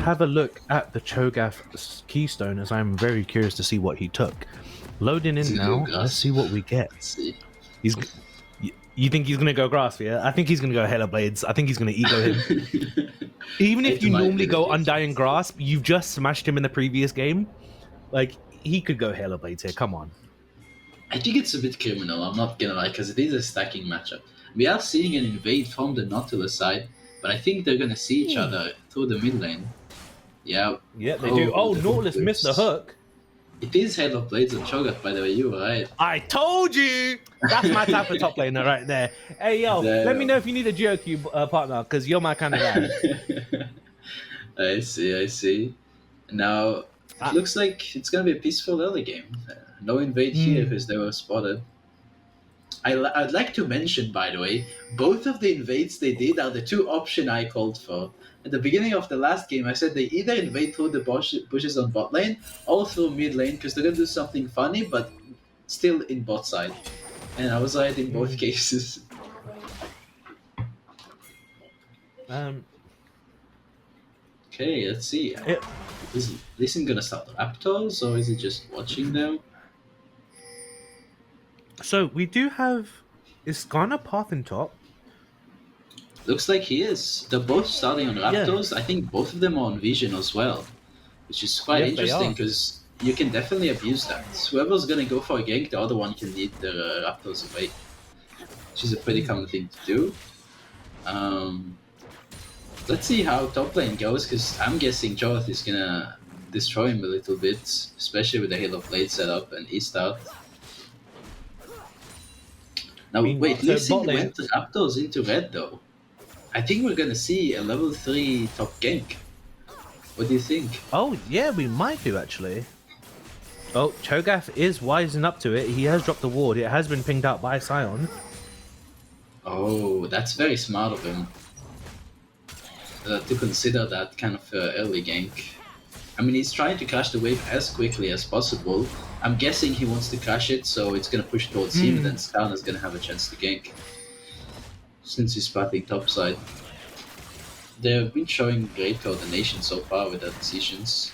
have a look at the Cho'Gath keystone, as I'm very curious to see what he took. Loading in now. Let's see what we get. Let's see. He's. You think he's gonna go grasp? Yeah, I think he's gonna go Hella Blades. I think he's gonna ego him. Even if you normally go Undying Grasp, you've just smashed him in the previous game. Like, he could go Hella Blades here. Come on. I think it's a bit criminal, I'm not gonna lie, because it is a stacking matchup. We are seeing an invade from the Nautilus side, but I think they're gonna see each other through the mid lane. Yeah. Yeah, they do. Oh, Nautilus missed the hook. It is Halo Blades and Cho'Gath, by the way, you were right. I told you! That's my type of top laner right there. Hey, yo, let me know if you need a GeoCube partner, because you're my kind of guy. I see. Now, it looks like it's going to be a peaceful early game. No invade here because they were spotted. I'd like to mention, by the way, both of the invades they did are the two options I called for. At the beginning of the last game, I said they either invade through the bushes on bot lane or through mid lane because they're going to do something funny, but still in bot side. And I was right in both cases. Okay, let's see. Is Listen gonna start Raptors or is he just watching them? So we do have... Is Skarner path in top? Looks like he is. They're both starting on Raptors. Yeah. I think both of them are on Vision as well, which is quite interesting because you can definitely abuse that. Whoever's gonna go for a gank, the other one can lead the Raptors away, which is a pretty common thing to do. Let's see how top lane goes, because I'm guessing Cho'Gath is gonna destroy him a little bit, especially with the Halo Blade setup and East out. Now, wait, Listen went the Raptors into red though. I think we're gonna see a level 3 top gank. What do you think? Oh yeah, we might do actually. Oh, Cho'Gath is wising up to it. He has dropped the ward. It has been pinged out by Sion. Oh, that's very smart of him. To consider that kind of early gank. I mean, he's trying to crash the wave as quickly as possible. I'm guessing he wants to crash it, so it's gonna push towards him, and then Skarner's gonna have a chance to gank. Since he's spotting topside. They have been showing great coordination so far with their decisions.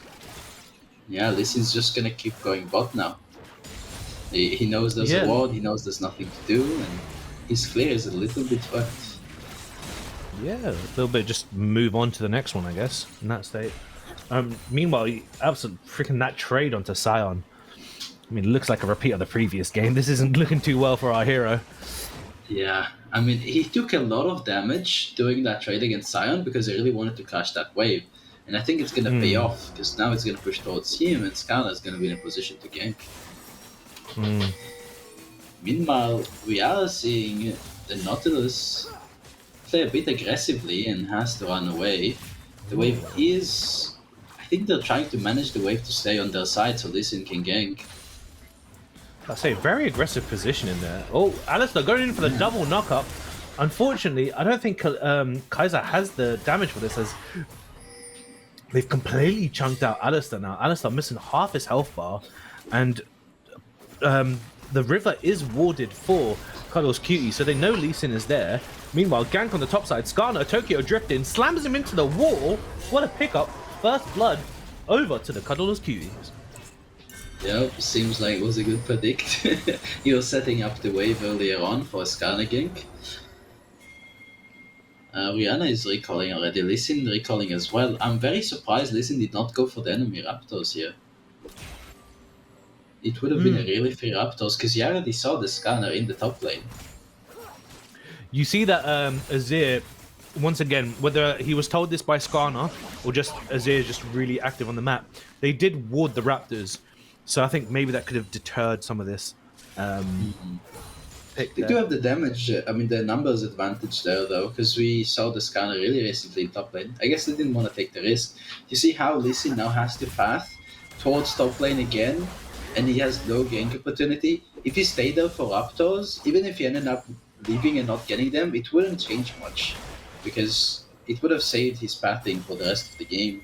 Yeah, Lisin's just gonna keep going bot now. He knows there's a ward, he knows there's nothing to do, and his clear is a little bit fucked. Yeah, a little bit, just move on to the next one, I guess, in that state. Meanwhile, absolutely freaking that trade onto Sion. I mean, it looks like a repeat of the previous game. This isn't looking too well for our hero. Yeah, I mean, he took a lot of damage doing that trade against Sion because he really wanted to crash that wave. And I think it's going to pay off, because now it's going to push towards him and Skarner's going to be in a position to gank. Meanwhile, we are seeing the Nautilus play a bit aggressively and has to run away. The wave is... I think they're trying to manage the wave to stay on their side so Listen can gank. I say, very aggressive position in there. Oh, Alistair going in for the double knock-up. Unfortunately, I don't think Kaiser has the damage for this, as they've completely chunked out Alistair now. Alistair missing half his health bar, and the river is warded for Cuddles Cutie, so they know Lee Sin is there. Meanwhile, gank on the top side. Skarner, Tokyo drifting, slams him into the wall. What a pickup. First blood over to the Cuddles Cuties. Yep, seems like it was a good predict. He was setting up the wave earlier on for a Skarner gank. Rihanna is recalling already. Listen recalling as well. I'm very surprised Listen did not go for the enemy Raptors here. It would have been a really fair Raptors, because you already saw the Skarner in the top lane. You see that Azir, once again, whether he was told this by Skarner or just Azir is just really active on the map, they did ward the Raptors. So I think maybe that could have deterred some of this. They do have the damage, I mean the numbers advantage there though, because we saw the Skarner really recently in top lane. I guess they didn't want to take the risk. You see how Listen now has to path towards top lane again, and he has no gank opportunity. If he stayed there for Raptors, even if he ended up leaving and not getting them, it wouldn't change much, because it would have saved his pathing for the rest of the game.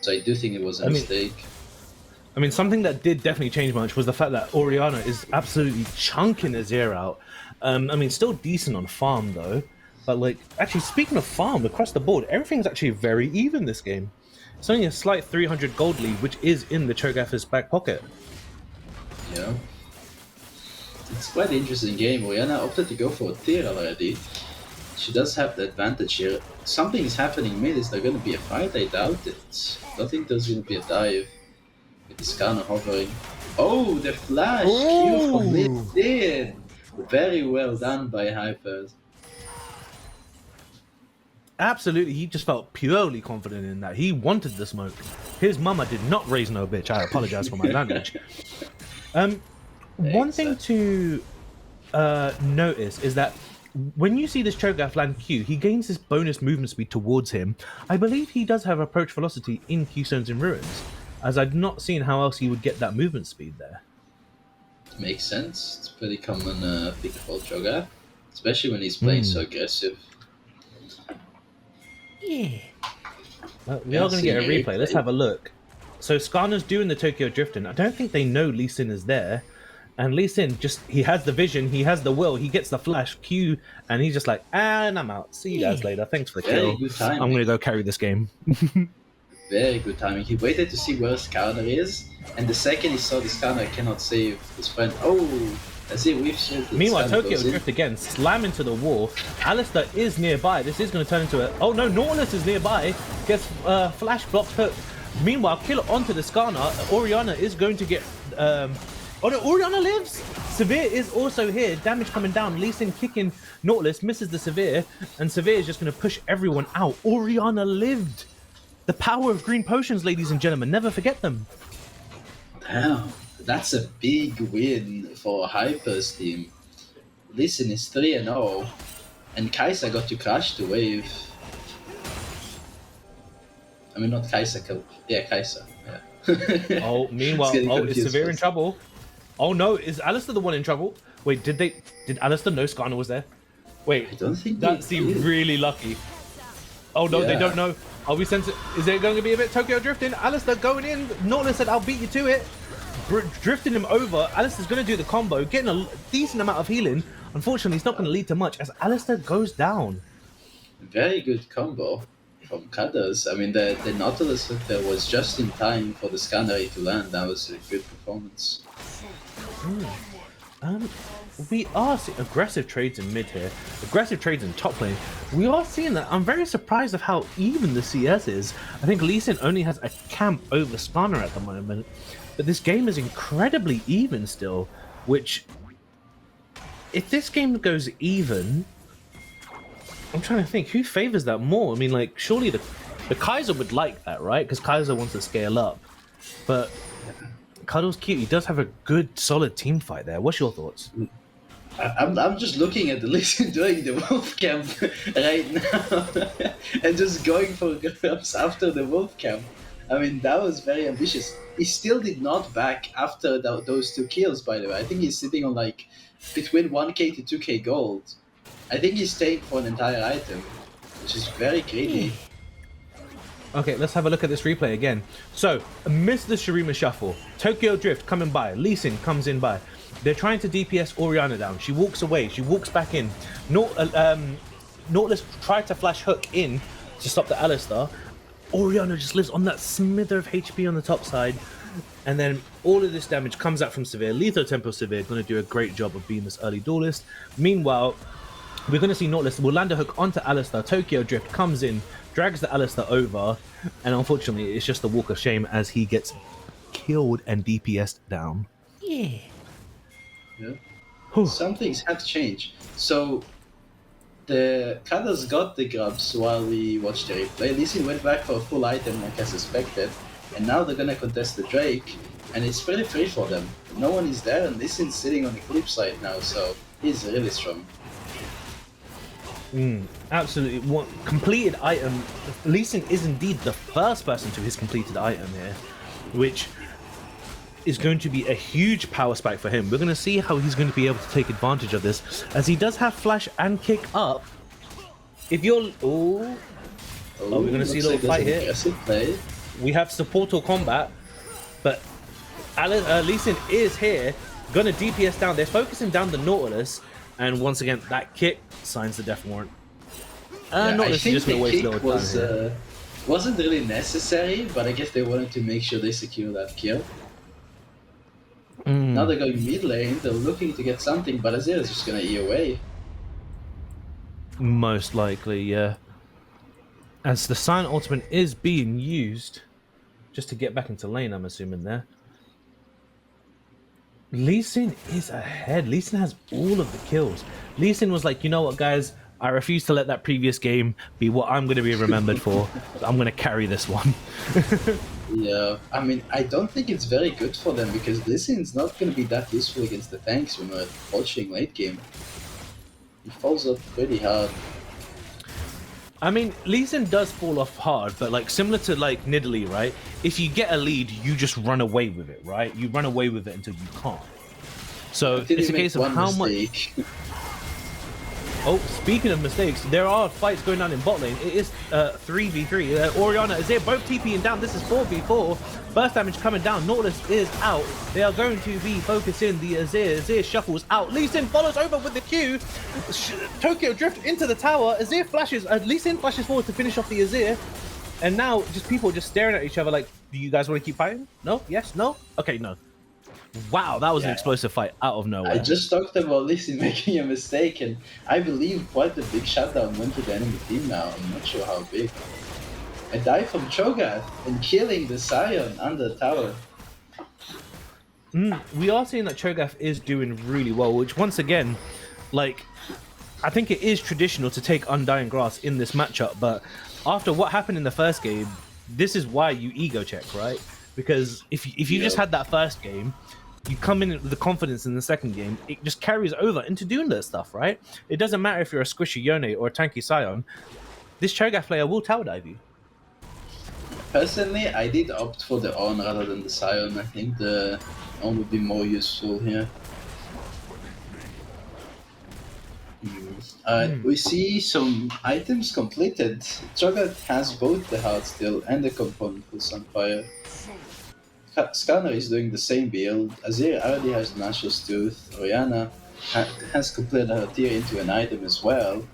So I do think it was a mistake. I mean, something that did definitely change much was the fact that Orianna is absolutely chunking Azir out. I mean, still decent on farm though. But like, actually speaking of farm, across the board, everything's actually very even this game. It's only a slight 300 gold lead, which is in the Cho'Gath's back pocket. Yeah. It's quite an interesting game. Oriana opted to go for a tier already. She does have the advantage here. Something is happening mid. Is there going to be a fight? I doubt it. I don't think there's going to be a dive. With the scanner hovering. Oh, the flash! Q from LinkedIn! Very well done by Hypers. Absolutely, he just felt purely confident in that. He wanted the smoke. His mama did not raise no bitch. I apologize for my language. One thing to notice is that when you see this Cho'Gath land Q, he gains this bonus movement speed towards him. I believe he does have approach velocity in Q Stones in Ruins, as I've not seen how else he would get that movement speed there. Makes sense. It's pretty common pick for Cho'Gath, especially when he's playing so aggressive. Yeah. Well, we are going to get a replay. Let's have a look. So Skarner's doing the Tokyo drifting. I don't think they know Lee Sin is there. And Lee Sin just, he has the vision, he has the will, he gets the flash Q, and he's just like, and I'm out. See you guys later. Thanks for the kill. I'm going to go carry this game. Very good timing. He waited to see where Skarner is, and the second he saw the Skarner cannot save his friend. Oh, as he whiffs it. Meanwhile, Tokyo drift again, slam into the wall. Alistair is nearby. This is going to turn into a... Oh no, Nautilus is nearby. Gets flash blocked hook. Meanwhile, kill onto the Skarner. Oriana is going to get... Oh no, Oriana lives! Severe is also here. Damage coming down. Lee Sin kicking Nautilus, misses the Severe, and Severe is just going to push everyone out. Oriana lived! The power of green potions, ladies and gentlemen. Never forget them. Damn, that's a big win for Hyper's team. Lee Sin is 3-0, and Kai'Sa got to crash the wave. I mean, not Kai'Sa, yeah, Kai'Sa. Yeah. Oh, meanwhile, is Severe in trouble? Oh no, is Alistair the one in trouble? Wait, did Alistair know Skarner was there? Wait, I don't think that seemed really lucky. Oh no, they don't know. Are we sensing? Is there going to be a bit Tokyo drifting? Alistair going in. Nautilus said, I'll beat you to it. Drifting him over. Alistair's going to do the combo, getting a decent amount of healing. Unfortunately, it's not going to lead to much as Alistair goes down. Very good combo from Cudders. I mean, the Nautilus hook there was just in time for the scanner to land. That was a good performance. We are seeing aggressive trades in mid here, aggressive trades in top lane. We are seeing that. I'm very surprised of how even the CS is. I think Lee Sin only has a camp over Skarner at the moment, but this game is incredibly even still, which, if this game goes even, I'm trying to think, who favors that more? I mean, like, surely the Kai'Sa would like that, right? Because Kai'Sa wants to scale up, but Cuddles Cutie does have a good, solid team fight there. What's your thoughts? I'm just looking at the list doing the wolf camp right now and just going for grabs after the wolf camp. I mean, that was very ambitious. He still did not back after those 2 kills, by the way. I think he's sitting on like between 1k to 2k gold. I think he's staying for an entire item, which is very greedy. Okay, let's have a look at this replay again. So, miss the Shurima shuffle. Tokyo Drift coming by. Lee Sin comes in by. They're trying to DPS Oriana down. She walks away. She walks back in. Nautilus tried to flash hook in to stop the Alistair. Oriana just lives on that smither of HP on the top side. And then all of this damage comes out from Severe. Lethal Tempo Severe going to do a great job of being this early duelist. Meanwhile, we're going to see Nautilus will land a hook onto Alistair. Tokyo Drift comes in, drags the Alistair over, and unfortunately it's just a walk of shame as he gets killed and DPS'd down. Yeah. Some things have changed. So the Cudders got the grubs while we watched the replay. Lee Sin went back for a full item like I suspected, and now they're gonna contest the Drake, and it's pretty free for them. No one is there, and Lee Sin's sitting on the cliff side now, so he's really strong. Absolutely. What completed item? Lee Sin is indeed the first person to his completed item here, which is going to be a huge power spike for him. We're going to see how he's going to be able to take advantage of this, as he does have flash and kick up. If you're... we're going to see a little fight here. Play. We have support or combat, but Lee Sin is here, going to DPS down. They're focusing down the Nautilus, and once again, that kick signs the death warrant. Nautilus is just going to waste a little time here. Wasn't really necessary, but I guess they wanted to make sure they secure that kill. Now they're going mid lane, they're looking to get something, but Azir is just gonna E away. Most likely, yeah. As the Sign ultimate is being used just to get back into lane, I'm assuming there. Lee Sin is ahead. Lee Sin has all of the kills. Lee Sin was like, you know what, guys? I refuse to let that previous game be what I'm going to be remembered for. I'm going to carry this one. Yeah, I mean, I don't think it's very good for them because Lee Sin's not going to be that useful against the tanks when we're approaching late game. He falls off pretty hard. I mean, Lee Sin does fall off hard, but like similar to like Nidalee, right? If you get a lead, you just run away with it, right? You run away with it until you can't. So it's a case of how much. Oh, speaking of mistakes, there are fights going on in bot lane. It is 3v3. Orianna, Azir both TPing down. This is 4v4. Burst damage coming down. Nautilus is out. They are going to be focusing the Azir. Azir shuffles out. Lee Sin follows over with the Q. Tokyo drift into the tower. Azir flashes. Lee Sin flashes forward to finish off the Azir. And now just people just staring at each other like, do you guys want to keep fighting? No? Yes? No? Okay, no. Wow, that was an explosive fight out of nowhere. I just talked about Lee Sin making a mistake, and I believe quite a big shutdown went to the enemy team now. I'm not sure how big. A dive from Cho'Gath and killing the Scion under the tower. We are seeing that Cho'Gath is doing really well, which once again, like, I think it is traditional to take Undying Grass in this matchup, but after what happened in the first game, this is why you ego check, right? Because if you just had that first game, you come in with the confidence in the second game, it just carries over into doing that stuff, right? It doesn't matter if you're a squishy Yone or a tanky Scion, this Cho'Gath player will tower dive you. Personally, I did opt for the On rather than the Scion. I think the On would be more useful here. We see some items completed. Cho'Gath has both the Heartsteel and the component for Sunfire. Skarner is doing the same build. Azir already has the Nashor's Tooth. Orianna has completed her tier into an item as well.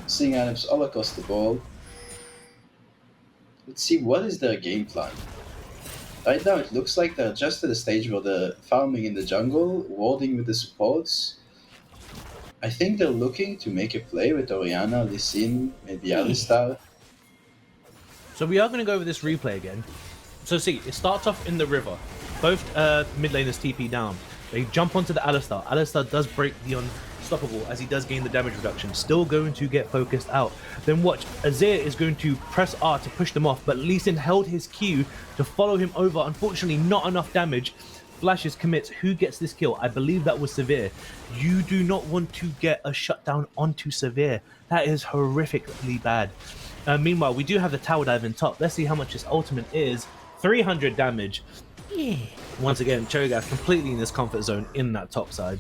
Seeing items all across the board. Let's see, what is their game plan? Right now it looks like they're just at a stage where they're farming in the jungle, warding with the supports. I think they're looking to make a play with Orianna, Lee Sin, maybe Alistar. So we are going to go over this replay again. So see, it starts off in the river. Both mid laners TP down. They jump onto the Alistar. Alistar does break the unstoppable as he does gain the damage reduction. Still going to get focused out. Then watch, Azir is going to press R to push them off, but Lee Sin held his Q to follow him over. Unfortunately, not enough damage. Flashes, commits. Who gets this kill? I believe that was Severe. You do not want to get a shutdown onto Severe. That is horrifically bad. Meanwhile, we do have the tower dive in top. Let's see how much his ultimate is. 300 damage. Once again, Cho'Gath completely in his comfort zone in that top side.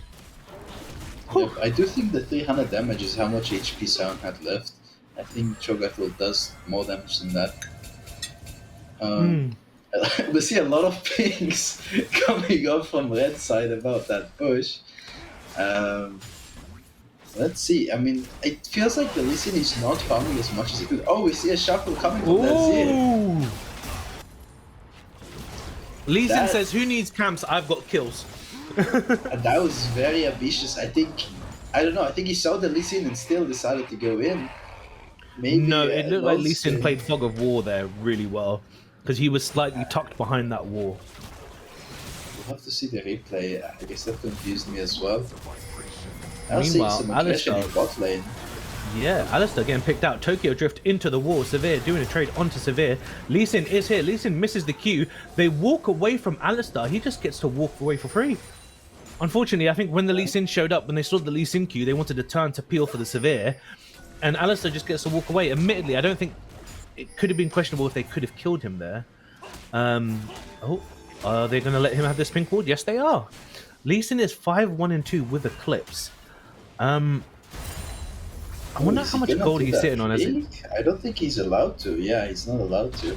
Yep, I do think the 300 damage is how much HP Scion had left. I think Cho'Gath will does more damage than that. We see a lot of pings coming up from red side about that push. Let's see. I mean, it feels like the Lee Sin is not farming as much as he could. Oh, we see a shuffle coming from that Azir. Lee Sin says, who needs camps? I've got kills. That was very ambitious. I don't know, I think he saw the Lee Sin and still decided to go in. Maybe, no, it looked like Lee Sin played Fog of War there really well, because he was slightly tucked behind that wall. We'll have to see the replay. I guess that confused me as well. Meanwhile, Alistar in bot lane. Yeah, Alistar getting picked out. Tokyo drift into the wall. Severe doing a trade onto Severe. Lee Sin is here. Lee Sin misses the Q. They walk away from Alistar. He just gets to walk away for free. Unfortunately, I think when the Lee Sin showed up, when they saw the Lee Sin Q, they wanted to turn to peel for the Severe. And Alistar just gets to walk away. Admittedly, I don't think it could have been questionable if they could have killed him there. Are they going to let him have this pink ward? Yes, they are. Lee Sin is 5-1-2 with Eclipse. I wonder how much gold he's sitting on. I don't think he's allowed to. Yeah, he's not allowed to.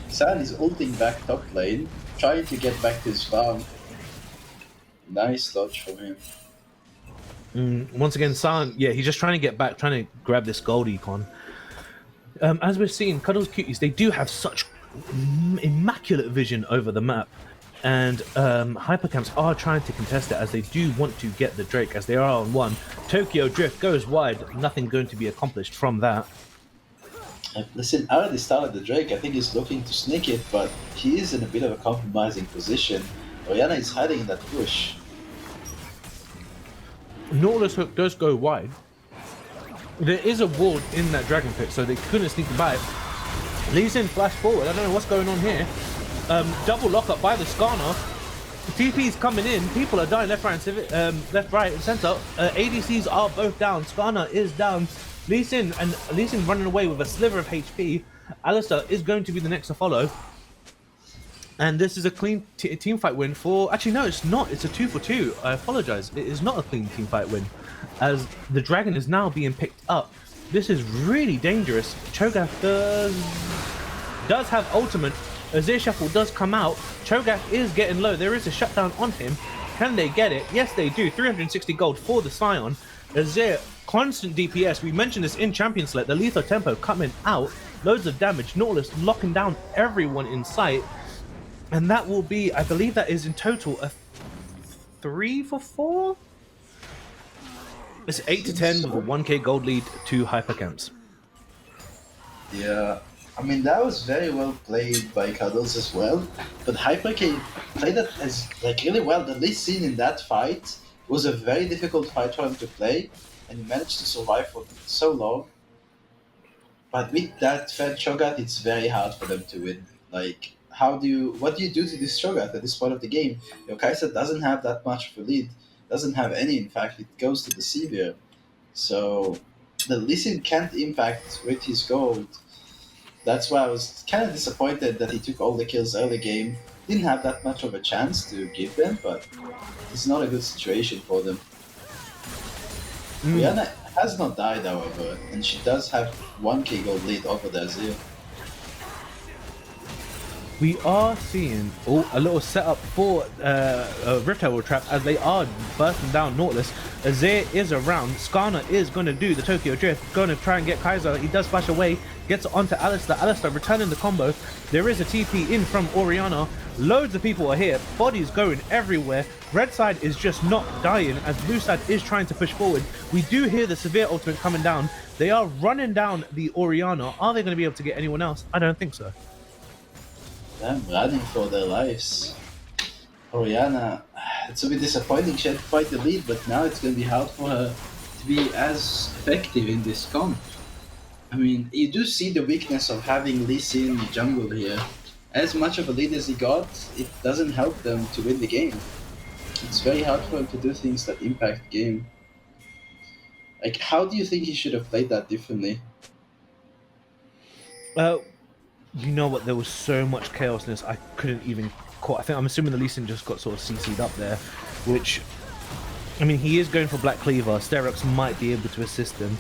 San is ulting back top lane, trying to get back to his farm. Nice dodge from him. Once again, San, yeah, he's just trying to get back, trying to grab this gold econ. As we're seeing, Cuddles Cuties, they do have such immaculate vision over the map. And HypzerzCamps are trying to contest it as they do want to get the Drake as they are on one. Tokyo Drift goes wide, nothing going to be accomplished from that. Listen, I already started the Drake. I think he's looking to sneak it, but he is in a bit of a compromising position. Orianna is hiding in that bush. Nautilus Hook does go wide. There is a ward in that Dragon Pit, so they couldn't sneak by it. Lee Sin flash forward. I don't know what's going on here. Double lockup by the Skarner. TP's coming in. People are dying left, right, and center. ADCs are both down. Skarner is down. Lee Sin running away with a sliver of HP. Alistar is going to be the next to follow. And this is a clean team fight win for... Actually, no, it's not. It's a 2 for 2. I apologize. It is not a clean team fight win, as the Dragon is now being picked up. This is really dangerous. Cho'Gath does have ultimate. Azir Shuffle does come out. Cho'Gath is getting low. There is a shutdown on him. Can they get it? Yes, they do. 360 gold for the Scion. Azir, constant DPS. We mentioned this in Champion Select. The lethal tempo coming out. Loads of damage. Nautilus locking down everyone in sight. And that will be, I believe that is in total a 3 for 4? It's 8 to 10 with a 1k gold lead to HypzerzCamps. Yeah, I mean, that was very well played by Cuddles as well. But HypzerzCamp played that as really well. The least seen in that fight was a very difficult fight for him to play, and he managed to survive for so long. But with that fed Cho'Gath, it's very hard for them to win. Like, what do you do to this Cho'Gath at this point of the game? Your Kai'Sa doesn't have that much of a lead, doesn't have any, in fact, it goes to the Sevier. So the Lee Sin can't impact with his gold. That's why I was kind of disappointed that he took all the kills early game. Didn't have that much of a chance to give them, but it's not a good situation for them. Rihanna has not died, however, and she does have 1k gold lead over the Azir. We are seeing a little setup for a Rift Herald trap as they are bursting down Nautilus. Azir is around. Skarner is going to do the Tokyo Drift, going to try and get Kai'Sa. He does flash away, gets onto Alistar. Alistar returning the combo. There is a TP in from Orianna. Loads of people are here. Bodies going everywhere. Red side is just not dying as blue side is trying to push forward. We do hear the severe ultimate coming down. They are running down the Orianna. Are they going to be able to get anyone else? I don't think so. Them running for their lives. Orianna, it's a bit disappointing. She had quite the lead, but now it's going to be hard for her To be as effective in this comp. I mean, you do see the weakness of having Lee Sin jungle here. As much of a lead as he got, it doesn't help them to win the game. It's very hard for him to do things that impact the game. Like, how do you think he should have played that differently? You know what? There was so much chaosness. I couldn't even call. I'm assuming the Lee Sin just got sort of CC'd up there, which, I mean, he is going for Black Cleaver. Sterox might be able to assist him.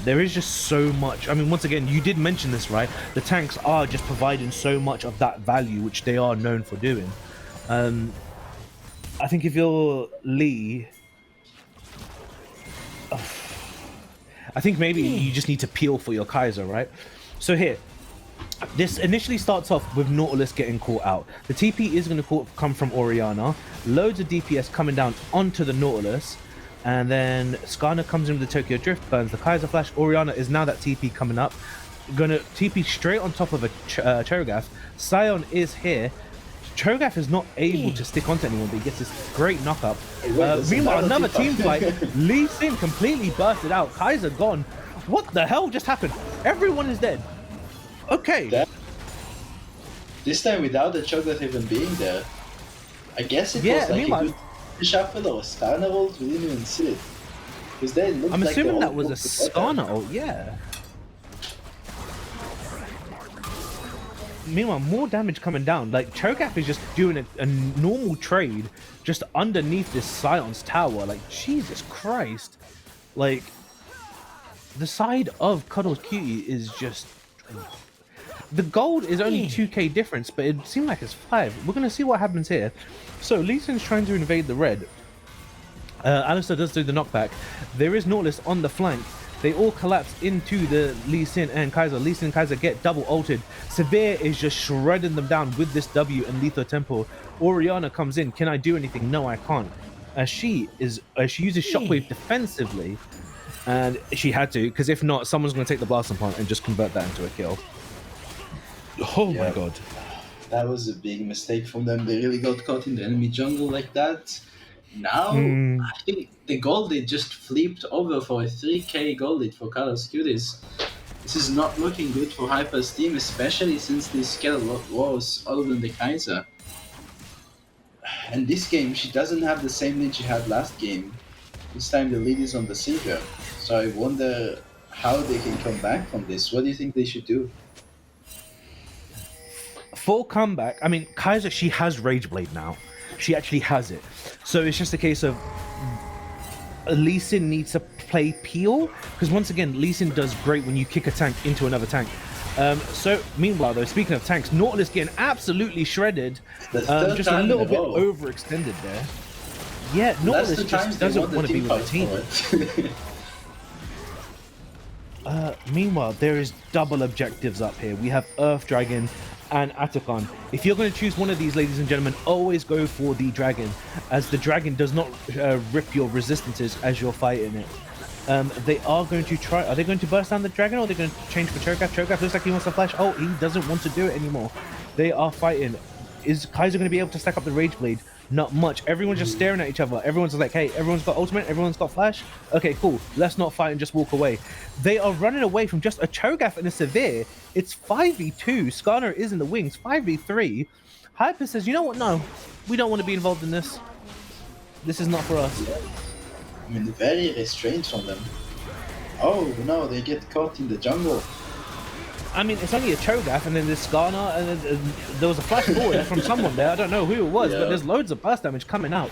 There is just so much. I mean, once again, you did mention this, right? The tanks are just providing so much of that value, which they are known for doing. I think if you're Lee, I think maybe you just need to peel for your Kai'Sa, right? So here, this initially starts off with Nautilus getting caught out. The TP is going to come from Orianna. Loads of DPS coming down onto the Nautilus. And then Skarner comes in with the Tokyo Drift, burns the Kai'Sa Flash. Orianna is now that TP coming up. Gonna TP straight on top of a Cho'Gath. Scion is here. Cho'Gath is not able to stick onto anyone, but he gets this great knock-up. Meanwhile, another team fight. Lee Sin completely bursted out. Kai'Sa gone. What the hell just happened? Everyone is dead. Okay. This time without the Cho'Gath even being there. I guess it was like a good shuffle or a Skarner ult. We didn't even see it. Because they looked I'm like assuming that was a Skarner ult, yeah. Meanwhile, more damage coming down. Like, Cho'Gath is just doing a normal trade just underneath this Scion's tower. Like, Jesus Christ. Like, the side of Cuddles Cutie is just... The gold is only 2k difference, but it seemed like it's 5. We're going to see what happens here. So, Lee Sin's trying to invade the red. Alistar does do the knockback. There is Nautilus on the flank. They all collapse into the Lee Sin and Kaiser. Lee Sin and Kaiser get double ulted. Severe is just shredding them down with this W and Lethal Tempo. Oriana comes in. Can I do anything? No, I can't. She uses Shockwave defensively, and she had to, because if not, someone's going to take the blast upon and just convert that into a kill. Oh my god. That was a big mistake from them. They really got caught in the enemy jungle like that. Now, I think the gold lead just flipped over for a 3k gold lead for Cudders Cuties. This is not looking good for Hyper's team, especially since they scale a lot worse other than the Kaiser. And this game, she doesn't have the same lead she had last game. This time the lead is on the Savior. So I wonder how they can come back from this. What do you think they should do? Full comeback. I mean, Kaiser, she has Rage Blade now. She actually has it. So it's just a case of Lee Sin needs to play Peel, because once again, Lee Sin does great when you kick a tank into another tank. So meanwhile, though, speaking of tanks, Nautilus getting absolutely shredded. Just a little bit overextended there. Yeah, Nautilus just doesn't want to be with the team. Meanwhile, there is double objectives up here. We have Earth Dragon and Atacon. If you're going to choose one of these, ladies and gentlemen, always go for the dragon, as the dragon does not rip your resistances as you're fighting it. They are going to try. Are they going to burst down the dragon, or are they going to change for Cho'Gath? Cho'Gath looks like he wants to flash. Oh, he doesn't want to do it anymore. They are fighting. Is Kaiser going to be able to stack up the Rage Blade? Not much. Everyone's just staring at each other. Everyone's like, hey, everyone's got ultimate, everyone's got flash. Okay, cool. Let's not fight and just walk away. They are running away from just a Cho'Gath and a Severe. It's 5v2. Skarner is in the wings. 5v3. Hyper says, you know what? No, we don't want to be involved in this. This is not for us. I mean, very restrained from them. Oh no, they get caught in the jungle. I mean, it's only a Cho'Gath, and then there's Skarner, and then there was a flash forward from someone there. I don't know who it was, but there's loads of burst damage coming out.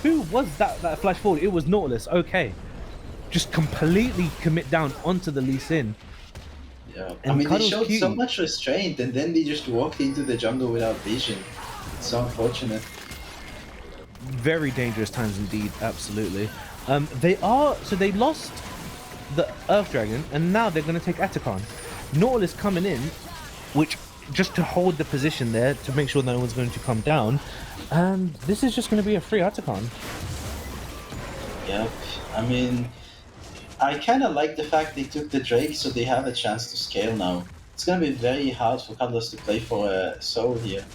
Who was that flash forward? It was Nautilus. Okay. Just completely commit down onto the Lee Sin. Yeah. And I mean, they Cuddles showed Cutie. so much restraint, and then they just walked into the jungle without vision. It's so unfortunate. Very dangerous times indeed, absolutely. They lost the Earth Dragon, and now they're going to take Atacon. Nautilus coming in, which just to hold the position there to make sure no one's going to come down, and this is just going to be a free Atacon. Yep. I mean, I kind of like the fact they took the Drake, so they have a chance to scale now. It's going to be very hard for Cudders to play for a soul here.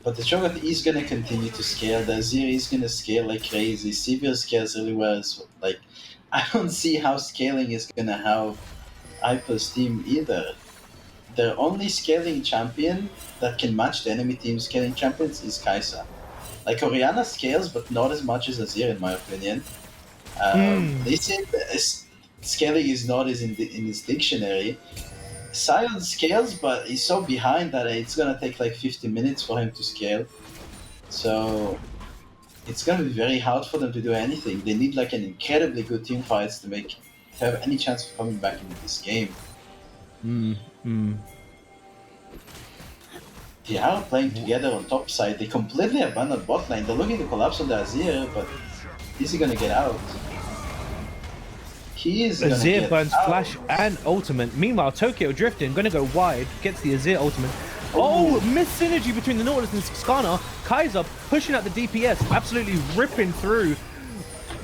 But the Cho'Gath is going to continue to scale. The Azir is going to scale like crazy. Sivir scales really well. Like, I don't see how scaling is going to help Hyper's team either. The only scaling champion that can match the enemy team's scaling champions is Kai'Sa. Like, Orianna scales, but not as much as Azir, in my opinion. They say scaling is not as in his dictionary. Sion scales, but he's so behind that it's gonna take like 50 minutes for him to scale. So it's gonna be very hard for them to do anything. They need like an incredibly good team fights to have any chance of coming back into this game. They are playing together on top side. They completely abandoned bot lane. They're looking to collapse on the Azir, but is he gonna get out? He is gonna Azir get burns out. flash and ultimate. Meanwhile, Tokyo drifting, gonna go wide, gets the Azir ultimate. Oh, missed synergy between the Nautilus and Skarner. Kai'Sa pushing out the DPS, absolutely ripping through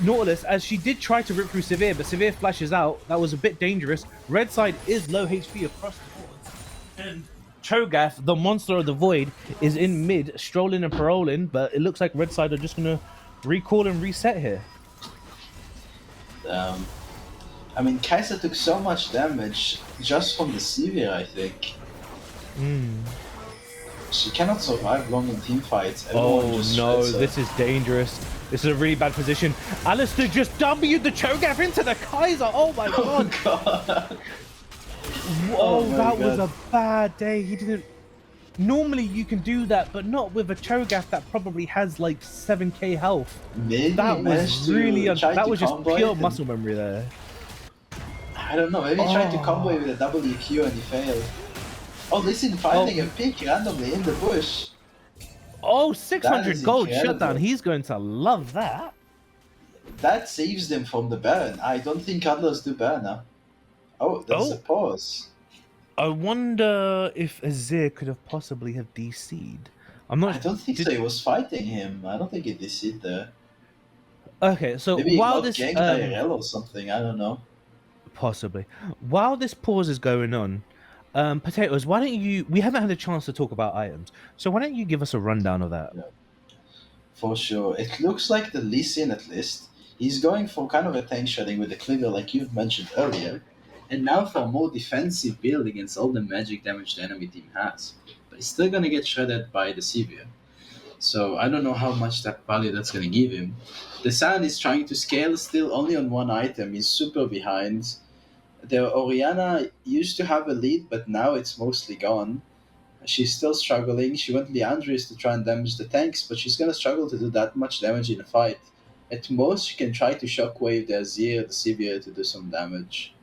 Nautilus, as she did try to rip through Severe, but Severe flashes out. That was a bit dangerous. Red side is low HP across the board. And Cho'Gath, the monster of the void, is in mid, strolling and paroling, but it looks like red side are just gonna recall and reset here. I mean, Kai'Sa took so much damage just from the Sivir, I think. She cannot survive long in team fights. Everyone just no, shreds her. this is dangerous. This is a really bad position. Alistair just W'd the Cho'Gath into the Kai'Sa. Oh my god. God. Oh, my that was God. a bad day. He didn't. Normally you can do that, but not with a Cho'Gath that probably has like 7k health. Maybe That he managed was to really. try That to was just combo pure it and- muscle memory there. I don't know, maybe he tried to combo it with a WQ and he failed. Oh, listen, finding a pick randomly in the bush. Oh, That 600 is gold incredible. shutdown. He's going to love that. that saves them from the Baron. I don't think Cuddlers do Baron now. Oh, there's a Oh, pause. I wonder if Azir could have possibly have DC'd. I'm not. I don't think Did so. He was fighting him. I don't think he did it there. okay. So Maybe he while got this ganked IRL or something. I don't know. possibly while this pause is going on, potatoes. Why don't you? We haven't had a chance to talk about items, so why don't you give us a rundown of that? Yeah, for sure. It looks like the Lee Sin at least. He's going for kind of a tank shredding with the Cleaver like you've mentioned earlier. And now for a more defensive build against all the magic damage the enemy team has. But he's still gonna get shredded by the Sevier. So I don't know how much that value that's gonna give him. The Sand is trying to scale still only on one item. He's super behind. The Oriana used to have a lead, but now it's mostly gone. She's still struggling. She went Leandris to try and damage the tanks, but she's gonna struggle to do that much damage in a fight. At most, she can try to shockwave the Azir, the Sevier to do some damage.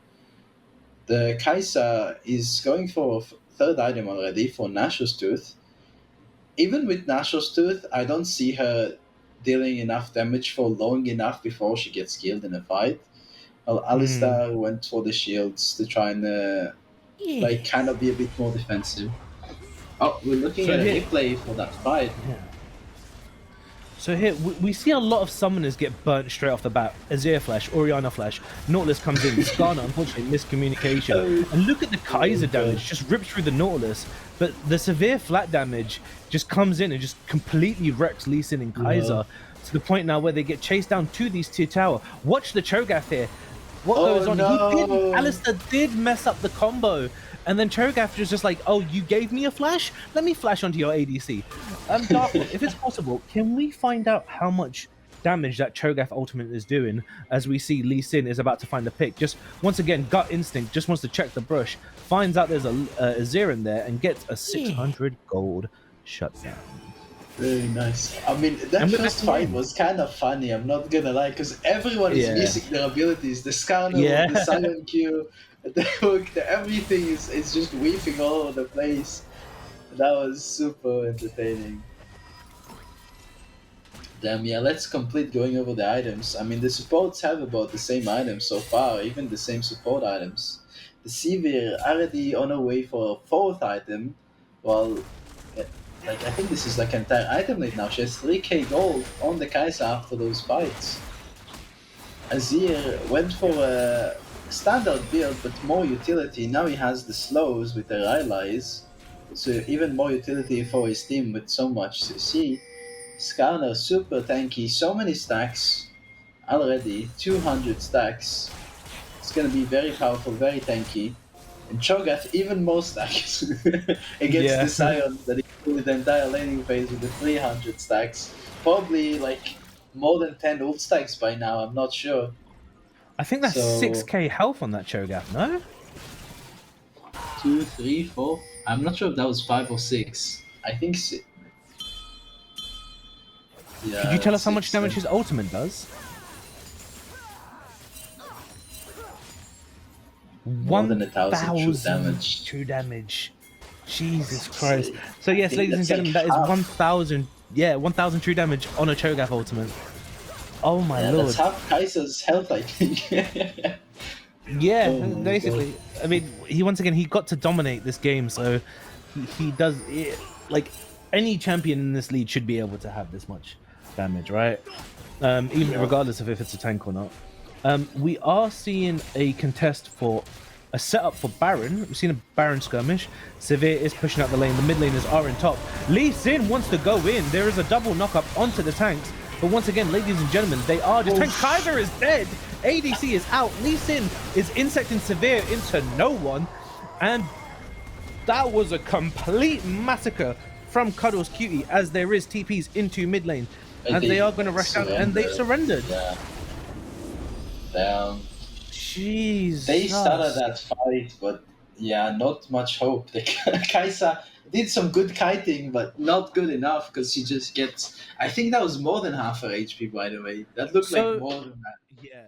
The Kaisa is going for a third item already for Nashor's Tooth. Even with Nashor's Tooth, I don't see her dealing enough damage for long enough before she gets killed in a fight. Well, Alistar went for the shields to try and like kind of be a bit more defensive. Oh, we're looking So at a here- replay for that fight. Yeah. So here we see a lot of summoners get burnt straight off the bat. Azir flash, Oriana flash, Nautilus comes in, Skarner unfortunately miscommunication. And look at the Kaiser damage, just rips through the Nautilus. But the severe flat damage just comes in and just completely wrecks Lee Sin and Kaiser. To the point now where they get chased down to these tier tower. Watch the Cho'Gath here. What goes on? No. Alistair did mess up the combo. And then Cho'Gath is just like, oh, you gave me a flash? Let me flash onto your ADC. Darkwood, if it's possible, can we find out how much damage that Cho'Gath ultimate is doing as we see Lee Sin is about to find the pick? Just, once again, gut instinct, just wants to check the brush, finds out there's a Azir in there, and gets a 600 gold shutdown. Very nice. I mean, that And with first that fight win. was kind of funny, I'm not gonna lie, because everyone is Yeah. missing their abilities. The Skarner, Yeah. the Silent Q, the hook, everything is just weeping all over the place. That was super entertaining. Damn, yeah, let's complete going over the items. I mean, the supports have about the same items so far, even the same support items. The Sevier already on her way for a fourth item, while like I think this is like an entire item right now. She has 3k gold on the Kai'Sa after those fights. Azir went for a standard build but more utility. Now he has the slows with the allies, so even more utility for his team with so much CC. Skarner super tanky, so many stacks already, 200 stacks. It's gonna be very powerful, very tanky. And Cho'Gath even more stacks against Yeah. the Scion that he killed the entire laning phase with the 300 stacks. Probably like more than 10 ult stacks by now, I'm not sure. I think that's So- 6k health on that Cho'Gath, no? 2, 3, 4. I'm not sure if that was 5 or 6. I think si- yeah, Could you tell us how much 6, damage his ultimate does? More than 1,000 true 1,000 damage. true damage. Jesus Christ. So yes, think ladies and that's gentlemen, like that is half. 1,000, yeah, 1,000 true damage on a Cho'Gath ultimate. Oh my Yeah, lord. that's half Kaiser's health, I think. Yeah, Oh my basically. I mean, he once again, he got to dominate this game, so he does, like, any champion in this league should be able to have this much damage, right? Even Yeah. regardless of if it's a tank or not. We are seeing a contest for a setup for Baron. We've seen a Baron skirmish. Severe is pushing out the lane. The mid laners are in top. Lee Sin wants to go in. There is a double knock-up onto the tanks. But once again, ladies and gentlemen, they are just tanks. Kaiser is dead. ADC is out. Lee Sin is insecting Severe into no one. And that was a complete massacre from Cuddles Cutie as there is TPs into mid lane. And they are going to rush down, and they've surrendered. Yeah. Damn. Jeez. They started that fight, but yeah, not much hope. The Kaisa did some good kiting, but Not good enough because she just gets. I think that was more than half her HP, by the way. That looked So- like more than that. Yeah.